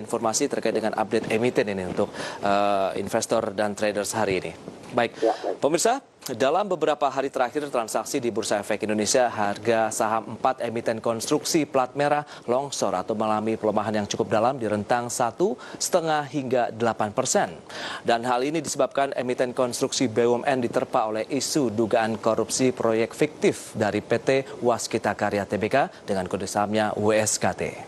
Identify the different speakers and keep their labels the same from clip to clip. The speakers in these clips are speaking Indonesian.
Speaker 1: Informasi terkait dengan update emiten ini untuk investor dan traders hari ini. Baik, pemirsa, dalam beberapa hari terakhir transaksi di Bursa Efek Indonesia, harga saham 4 emiten konstruksi plat merah longsor atau mengalami pelemahan yang cukup dalam di rentang 1,5 hingga 8%. Dan hal ini disebabkan emiten konstruksi BUMN diterpa oleh isu dugaan korupsi proyek fiktif dari PT Waskita Karya Tbk dengan kode sahamnya WSKT.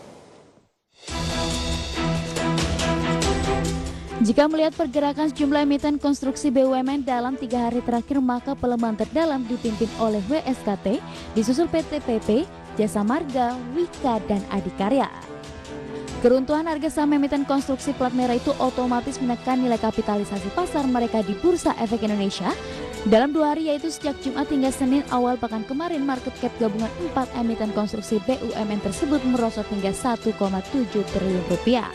Speaker 2: Jika melihat pergerakan sejumlah emiten konstruksi BUMN dalam 3 hari terakhir, maka pelemahan terdalam dipimpin oleh WSKT, disusul PT PP, Jasa Marga, Wika, dan Adikarya. Keruntuhan harga saham emiten konstruksi plat merah itu otomatis menekan nilai kapitalisasi pasar mereka di Bursa Efek Indonesia. Dalam 2 hari, yaitu sejak Jumat hingga Senin awal pekan kemarin, market cap gabungan 4 emiten konstruksi BUMN tersebut merosot hingga 1,7 triliun rupiah.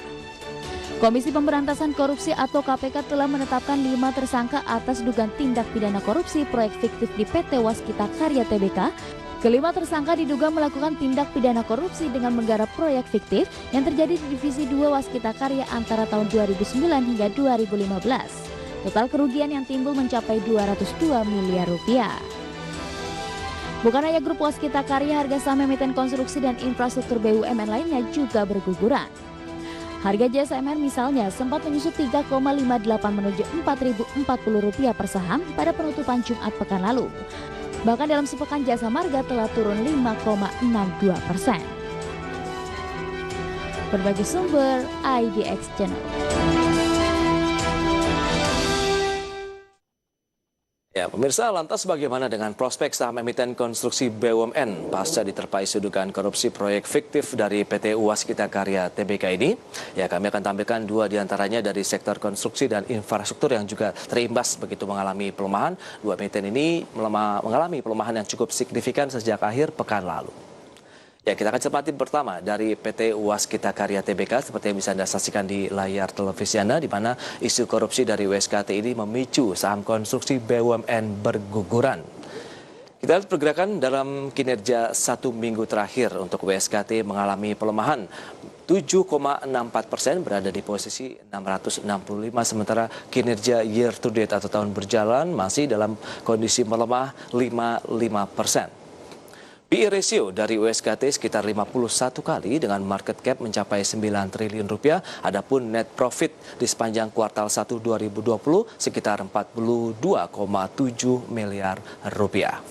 Speaker 2: Komisi Pemberantasan Korupsi atau KPK telah menetapkan 5 tersangka atas dugaan tindak pidana korupsi proyek fiktif di PT Waskita Karya Tbk. Kelima tersangka diduga melakukan tindak pidana korupsi dengan menggarap proyek fiktif yang terjadi di Divisi 2 Waskita Karya antara tahun 2009 hingga 2015. Total kerugian yang timbul mencapai 202 miliar rupiah. Bukan hanya grup Waskita Karya, harga saham emiten konstruksi dan infrastruktur BUMN lainnya juga berguguran. Harga JSMR misalnya sempat menyusut 3,58 menuju Rp4.040 per saham pada penutupan Jumat pekan lalu. Bahkan dalam sepekan Jasa Marga telah turun 5,62%. Berbagai sumber IDX Channel.
Speaker 1: Ya, pemirsa, lantas bagaimana dengan prospek saham emiten konstruksi BUMN pasca diterpa isu dugaan korupsi proyek fiktif dari PT Waskita Karya Tbk ini? Ya, kami akan tampilkan 2 diantaranya dari sektor konstruksi dan infrastruktur yang juga terimbas begitu mengalami pelemahan. 2 emiten ini mengalami pelemahan yang cukup signifikan sejak akhir pekan lalu. Ya, kita akan cermati pertama dari PT Waskita Karya Tbk seperti yang bisa Anda saksikan di layar televisi Anda, di mana isu korupsi dari WSKT ini memicu saham konstruksi BUMN berguguran. Kita lihat pergerakan dalam kinerja 1 minggu terakhir untuk WSKT mengalami pelemahan 7,64%, berada di posisi 665, sementara kinerja year to date atau tahun berjalan masih dalam kondisi melemah 55%. PE ratio dari WSKT sekitar 51 kali dengan market cap mencapai 9 triliun rupiah. Adapun net profit di sepanjang kuartal 1 2020 sekitar 42,7 miliar rupiah.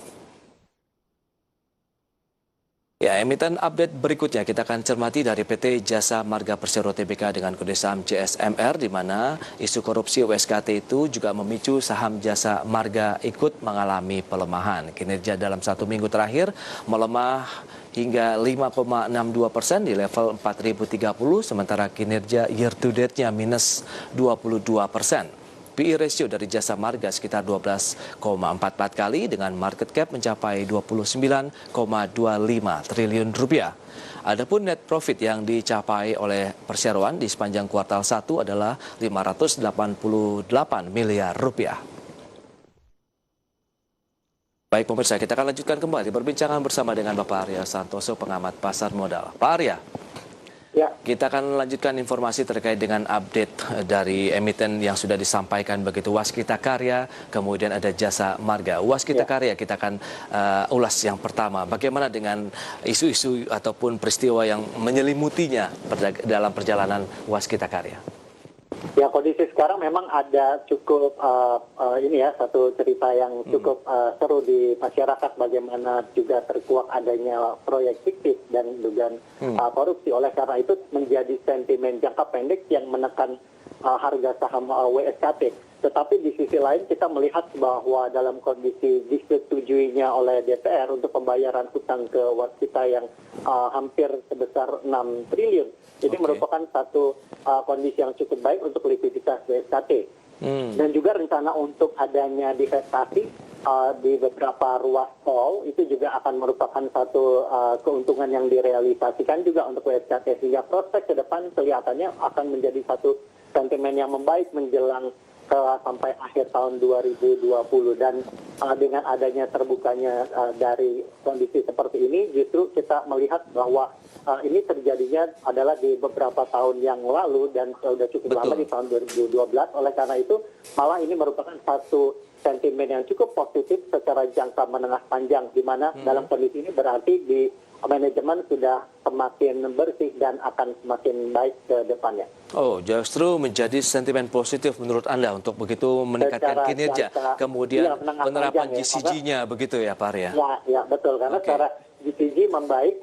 Speaker 1: Ya, emiten update berikutnya kita akan cermati dari PT Jasa Marga Persero Tbk dengan kode saham JSMR, di mana isu korupsi WSKT itu juga memicu saham Jasa Marga ikut mengalami pelemahan. Kinerja dalam 1 minggu terakhir melemah hingga 5,62% di level 4.030, sementara kinerja year to date-nya minus 22%. PE ratio dari Jasa Marga sekitar 12,44 kali dengan market cap mencapai 29,25 triliun rupiah. Adapun net profit yang dicapai oleh perseroan di sepanjang kuartal 1 adalah 588 miliar rupiah. Baik pemirsa, kita akan lanjutkan kembali perbincangan bersama dengan Bapak Arya Santoso, pengamat pasar modal. Pak Arya. Ya. Kita akan lanjutkan informasi terkait dengan update dari emiten yang sudah disampaikan, begitu Waskita Karya, kemudian ada Jasa Marga. Waskita Karya kita akan ulas yang pertama. Bagaimana dengan isu-isu ataupun peristiwa yang menyelimutinya dalam perjalanan Waskita Karya?
Speaker 3: Ya, kondisi sekarang memang ada cukup ini ya, satu cerita yang cukup seru di masyarakat, bagaimana juga terkuak adanya proyek fiktif dan dugaan korupsi. Oleh karena itu menjadi sentimen jangka pendek yang menekan harga saham WSKT. Tetapi di sisi lain kita melihat bahwa dalam kondisi disetujuinya oleh DPR untuk pembayaran hutang ke Waskita yang hampir sebesar 6 triliun. Ini merupakan satu kondisi yang cukup baik untuk likuiditas WSKT. Dan juga rencana untuk adanya divestasi di beberapa ruas tol itu juga akan merupakan satu keuntungan yang direalisasikan juga untuk WSKT. Sehingga prospek ke depan kelihatannya akan menjadi satu sentimen yang membaik menjelang sampai akhir tahun 2020 dan dengan adanya terbukanya dari kondisi seperti ini justru kita melihat bahwa ini terjadinya adalah di beberapa tahun yang lalu dan sudah cukup lama di tahun 2012. Oleh karena itu malah ini merupakan satu sentimen yang cukup positif secara jangka menengah panjang, di mana dalam kondisi ini berarti di manajemen sudah semakin bersih dan akan semakin baik ke depannya.
Speaker 1: Oh, justru menjadi sentimen positif menurut Anda untuk begitu meningkatkan kinerja, kemudian penerapan GCG-nya begitu ya Pak Arya?
Speaker 3: Ya, betul. Karena secara GCG membaik,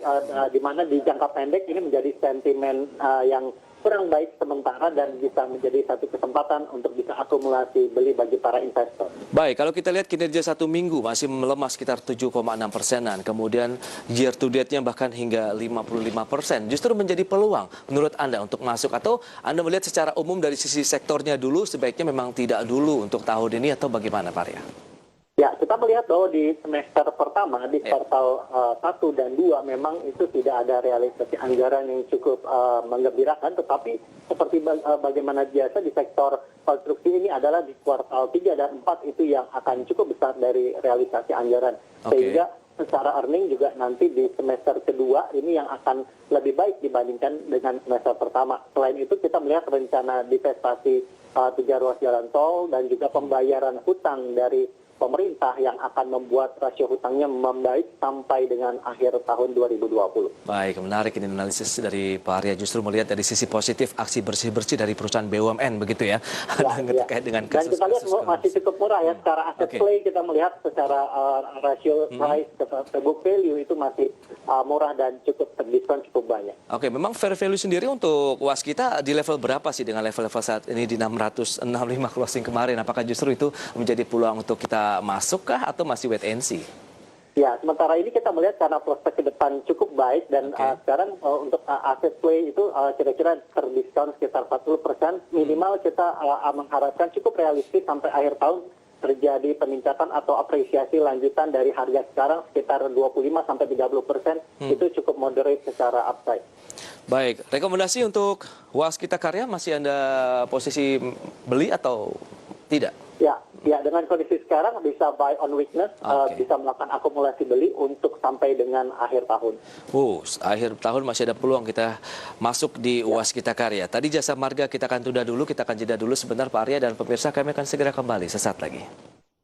Speaker 3: di mana di jangka pendek ini menjadi sentimen yang kurang baik sementara dan bisa menjadi satu kesempatan untuk bisa akumulasi beli bagi para investor.
Speaker 1: Baik, kalau kita lihat kinerja 1 minggu masih melemah sekitar 7,6%-an, kemudian year to date-nya bahkan hingga 55%, justru menjadi peluang menurut Anda untuk masuk, atau Anda melihat secara umum dari sisi sektornya dulu sebaiknya memang tidak dulu untuk tahun ini, atau bagaimana Pak Arya?
Speaker 3: Ya, kita melihat bahwa di semester pertama, di kuartal 1 dan 2 memang itu tidak ada realisasi anggaran yang cukup menggembirakan, tetapi seperti bagaimana biasa di sektor konstruksi ini adalah di kuartal 3 dan 4 itu yang akan cukup besar dari realisasi anggaran. Sehingga secara earning juga nanti di semester kedua ini yang akan lebih baik dibandingkan dengan semester pertama. Selain itu kita melihat rencana divestasi 3 ruas jalan tol dan juga pembayaran hutang dari pemerintah yang akan membuat rasio hutangnya membaik sampai dengan akhir tahun 2020.
Speaker 1: Baik, menarik ini analisis dari Pak Arya, justru melihat dari sisi positif aksi bersih-bersih dari perusahaan BUMN begitu ya, terkait dengan kasus.
Speaker 3: Dan kita lihat masih cukup murah ya, secara asset play kita melihat secara rasio price ke book value itu masih murah dan cukup terdiskon cukup banyak.
Speaker 1: Oke, memang fair value sendiri untuk UAS kita di level berapa sih dengan level-level saat ini di 665 closing kemarin? Apakah justru itu menjadi peluang untuk kita masukkah atau masih wait and see?
Speaker 3: Ya, sementara ini kita melihat karena prospek ke depan cukup baik dan sekarang untuk asset play itu kira-kira terdiskon sekitar 40%. Minimal kita mengharapkan cukup realistis sampai akhir tahun terjadi peningkatan atau apresiasi lanjutan dari harga sekarang sekitar 25-30%. Itu cukup moderate secara upside.
Speaker 1: Baik, rekomendasi untuk UAS Kita Karya masih Anda posisi beli atau tidak?
Speaker 3: Ya, dengan kondisi sekarang bisa buy on weakness, bisa melakukan akumulasi beli untuk sampai dengan akhir tahun.
Speaker 1: Akhir tahun masih ada peluang kita masuk di UAS Kita Karya. Tadi Jasa Marga kita akan tunda dulu, kita akan jeda dulu sebentar Pak Arya, dan pemirsa kami akan segera kembali sesaat lagi.